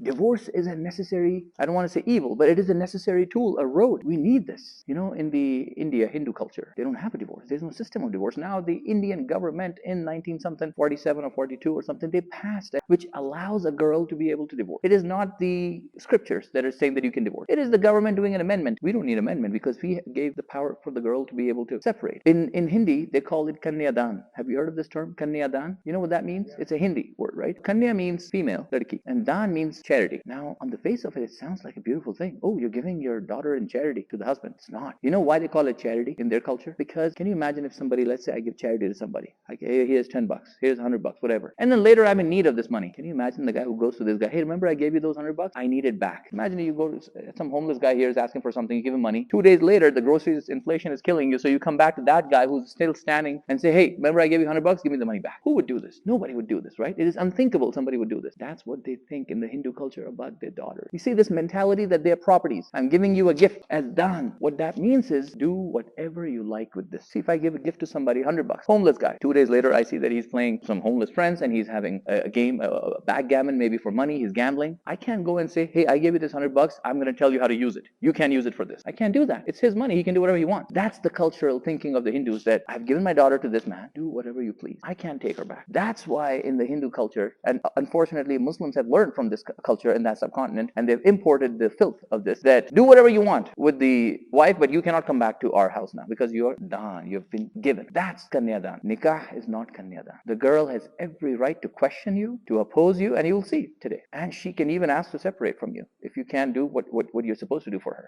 Divorce is a necessary, I don't want to say evil, but it is a necessary tool, a road. We need this. In the India Hindu culture, they don't have a divorce. There's no system of divorce. Now the Indian government in 19 something 47 or 42 or something, they passed it, which allows a girl to be able to divorce. It is not the scriptures that are saying that you can divorce. It is the government doing an amendment. We don't need amendment because we gave the power for the girl to be able to separate. In Hindi, they call it Kanyadan. Have you heard of this term, Kanyadan? You know what that means? It's a Hindi word, right? Kanya means female, ladki, and Dan means charity. Now, on the face of it, it sounds like a beautiful thing. Oh, you're giving your daughter in charity to the husband. It's not. You know why they call it charity in their culture? Because can you imagine if somebody, let's say I give charity to somebody, like, hey, here's $10, here's $100, whatever, and then later I'm in need of this money. Can you imagine the guy who goes to this guy, hey, remember I gave you those $100? I need it back. Imagine you go to some homeless guy here is asking for something, you give him money. 2 days later, the groceries inflation is killing you, so you come back to that guy who's still standing and say, hey, remember I gave you $100? Give me the money back. Who would do this? Nobody would do this, right? It is unthinkable somebody would do this. That's what they think in the Hindu culture about their daughters. You see this mentality that they're properties. I'm giving you a gift as dan. What that means is do whatever you like with this. See, if I give a gift to somebody, $100, homeless guy. 2 days later, I see that he's playing some homeless friends and he's having a game, a backgammon, maybe for money. He's gambling. I can't go and say, hey, I gave you this $100. I'm going to tell you how to use it. You can't use it for this. I can't do that. It's his money. He can do whatever he wants. That's the cultural thinking of the Hindus, that I've given my daughter to this man. Do whatever you please. I can't take her back. That's why in the Hindu culture, and unfortunately Muslims have learned from this culture in that subcontinent, and they've imported the filth of this, that do whatever you want with the wife, but you cannot come back to our house now because you're dan, you've been given. That's kanyadan. Nikah is not kanyadan. The girl has every right to question you, to oppose you, and you will see today. And she can even ask to separate from you if you can't do what you're supposed to do for her.